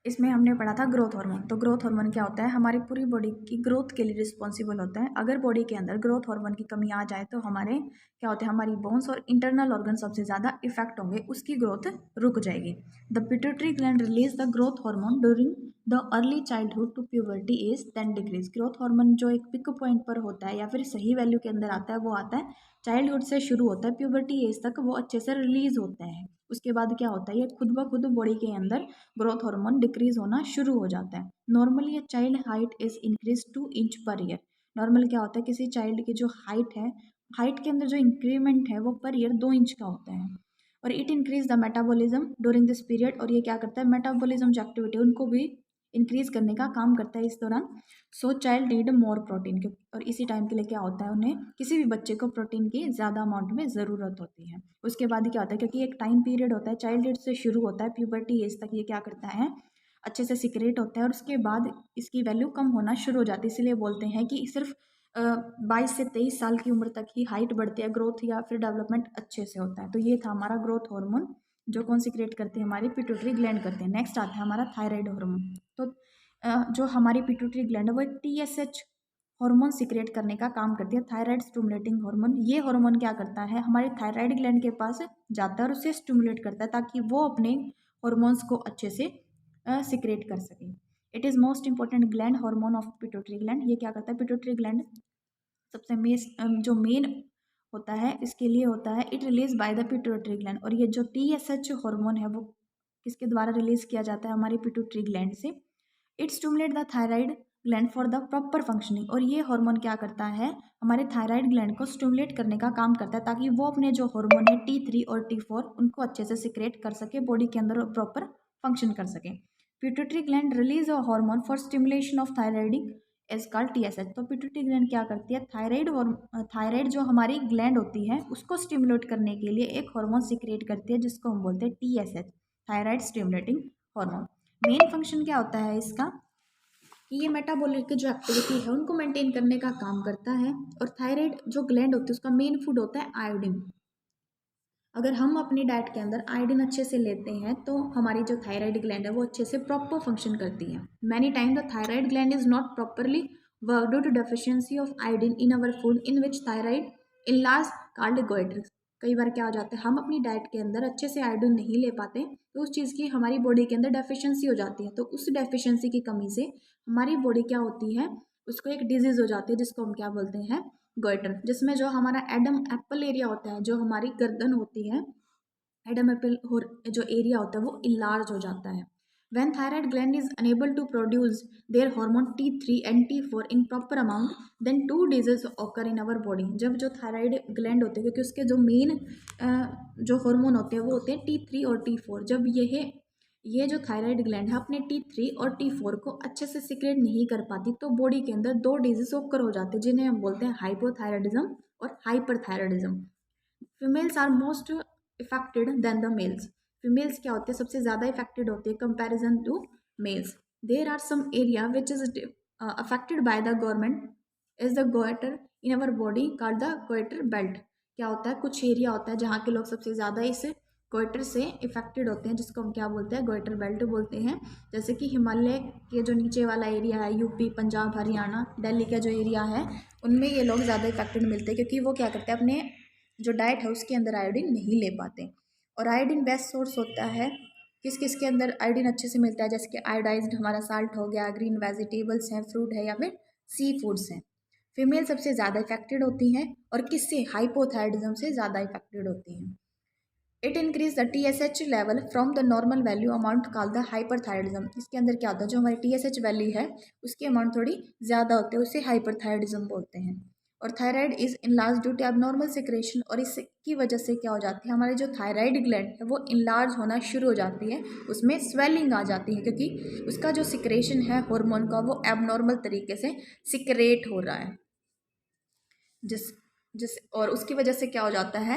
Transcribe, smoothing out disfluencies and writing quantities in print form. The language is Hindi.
इसमें हमने पढ़ा था ग्रोथ हार्मोन। तो ग्रोथ हार्मोन क्या होता है, हमारी पूरी बॉडी की ग्रोथ के लिए रिस्पॉन्सिबल होता है। अगर बॉडी के अंदर ग्रोथ हार्मोन की कमी आ जाए तो हमारे क्या होता है, हमारी बोन्स और इंटरनल ऑर्गन सबसे ज़्यादा इफेक्ट होंगे, उसकी ग्रोथ रुक जाएगी। The pituitary gland release the growth hormone during the early childhood to puberty age 10 degrees. Growth hormone जो एक पिक पॉइंट पर होता है या फिर सही वैल्यू के अंदर आता है, वो आता है चाइल्डहुड से शुरू होता है, प्यूबर्टी एज तक वो अच्छे से रिलीज होता है। उसके बाद क्या होता है, ये खुद ब खुद बॉडी के अंदर ग्रोथ हार्मोन डिक्रीज होना शुरू हो जाता है। Normally child height is increase 2 inch per year. Normal क्या होता है, किसी चाइल्ड की जो हाइट है, हाइट के अंदर जो इंक्रीमेंट है वो पर ईयर 2 इंच का होता है। और it increase the metabolism during this period. और ये क्या करता है, मेटाबॉलिज्म जो एक्टिविटी उनको भी इंक्रीज करने का काम करता है इस दौरान। सो चाइल्ड नीड मोर प्रोटीन। और इसी टाइम के लिए क्या होता है, उन्हें किसी भी बच्चे को प्रोटीन की ज़्यादा अमाउंट में ज़रूरत होती है। उसके बाद क्या होता है, क्योंकि एक टाइम पीरियड होता है, चाइल्डहुड से शुरू होता है प्यूबर्टी एज तक, ये क्या करता है, अच्छे से सिक्रेट होता है और उसके बाद इसकी वैल्यू कम होना शुरू हो जाती है। इसलिए बोलते हैं कि सिर्फ 22 से 23 साल की उम्र तक ही हाइट बढ़ती है, ग्रोथ या फिर डेवलपमेंट अच्छे से होता है। तो ये था हमारा ग्रोथ हार्मोन, जो कौन सिक्रेट करते हैं, हमारी पिट्यूटरी ग्लैंड करते हैं। नेक्स्ट आता है हमारा थायराइड हार्मोन। तो जो हमारी पिट्यूटरी ग्लैंड है वो एक TSH हार्मोन सिक्रेट करने का काम करती है, थायराइड स्टिमुलेटिंग हार्मोन। ये हार्मोन क्या करता है, हमारे थायराइड ग्लैंड के पास जाता है और उसे स्टिमुलेट करता है ताकि वो अपने हार्मोन्स को अच्छे से सिक्रेट कर सके। It is most important gland hormone of pituitary gland. ये क्या करता है, पिट्यूटरी ग्लैंड सबसे जो मेन होता है इसके लिए होता है, it release by the pituitary gland. और ये जो TSH हार्मोन है वो किसके द्वारा रिलीज किया जाता है, हमारी पिट्यूटरी ग्लैंड से। It stimulate the thyroid gland for the proper functioning. और ये हार्मोन क्या करता है, हमारे थायराइड ग्लैंड को स्टिमुलेट करने का काम करता है ताकि वो अपने जो हार्मोन है T3 और T4 उनको अच्छे से सिक्रेट कर सके, बॉडी के अंदर प्रॉपर फंक्शन कर सके। Pituitary gland release a hormone for stimulation of thyroid is called TSH। तो पिट्यूटरी ग्लैंड क्या करती है, थायराइड और थायराइड जो हमारी ग्लैंड होती है उसको स्टिमुलेट करने के लिए एक हार्मोन सिक्रेट करती है जिसको हम बोलते हैं TSH, thyroid stimulating hormone. Main function क्या होता है इसका, कि ये मेटाबॉलिक जो एक्टिविटी है उनको मेंटेन करने का काम करता है। और थायराइड जो ग्लैंड होती है उसका मेन फूड होता है आयोडीन। अगर हम अपनी डाइट के अंदर आयोडीन अच्छे से लेते हैं तो हमारी जो थायराइड ग्लैंड है वो अच्छे से प्रॉपर फंक्शन करती है। Many time the thyroid gland is not properly work due to deficiency of iodine in our food in which thyroid in large called goiter. कई बार क्या हो जाता है, हम अपनी डाइट के अंदर अच्छे से आयोडीन नहीं ले पाते तो उस चीज़ की हमारी बॉडी के अंदर डेफिशिएंसी हो जाती है। तो उस डेफिशिएंसी की कमी से हमारी बॉडी क्या होती है, उसको एक डिजीज़ हो जाती है जिसको हम क्या बोलते हैं, गोइटर। जिसमें जो हमारा एडम एप्पल एरिया होता है, जो हमारी गर्दन होती है, एडम एप्पल जो एरिया होता है वो इलार्ज हो जाता है। When thyroid gland is unable to produce their hormone T3 and T4 in proper amount, then two diseases occur in our body। जब जो थायराइड ग्लैंड होते हैं, क्योंकि उसके जो मेन जो हार्मोन होते हैं वो होते हैं T3 और T4, जब ये जो थायराइड ग्लैंड है अपने T3 और T4 को अच्छे से सिक्रेट नहीं कर पाती तो बॉडी के अंदर दो डिजीज ओकर हो जाते हैं जिन्हें हम बोलते हैं हाइपोथायराइडिज्म और hyperthyroidism. Females are most affected than the males. Females क्या होते हैं, सबसे ज़्यादा इफेक्टेड होते हैं comparison to males. There are some area which is affected by the government is the goiter in our body called the goiter belt. क्या होता है, कुछ एरिया होता है जहाँ के लोग सबसे ज़्यादा इस गोइटर से इफेक्टेड होते हैं जिसको हम क्या बोलते हैं, गोइटर बेल्ट बोलते हैं। जैसे कि हिमालय के जो नीचे वाला एरिया है, यूपी, पंजाब, हरियाणा, दिल्ली का जो एरिया है, उनमें ये लोग ज़्यादा इफेक्टेड मिलते हैं क्योंकि वो क्या करते हैं, अपने जो डाइट है उसके अंदर आयोडीन नहीं ले पाते। और आयोडीन बेस्ट सोर्स होता है किस किस के अंदर आयोडीन अच्छे से मिलता है, जैसे कि आयोडाइज्ड हमारा साल्ट हो गया, ग्रीन वेजिटेबल्स हैं, फ्रूट है या फिर सी फूड्स हैं। फीमेल सबसे ज़्यादा इफेक्टेड होती हैं और किससे, हाइपोथायराइडिज्म से ज़्यादा इफेक्टेड होती हैं। It increase the TSH level from the normal value amount called the hyperthyroidism. इसके अंदर क्या होता है, जो हमारी TSH वैल्यू है उसकी अमाउंट थोड़ी ज़्यादा होती है, उसे हाइपरथायराइडिज्म बोलते हैं। और thyroid is enlarge due to abnormal secretion. और इसकी वजह से क्या हो जाती है, हमारे जो थायराइड ग्लैंड है वो इनलार्ज होना शुरू हो जाती है, उसमें स्वेलिंग आ जाती है क्योंकि उसका जो सिक्रेशन है हार्मोन का वो एबनॉर्मल तरीके से सिक्रेट हो रहा है जिस जिस और उसकी वजह से क्या हो जाता है,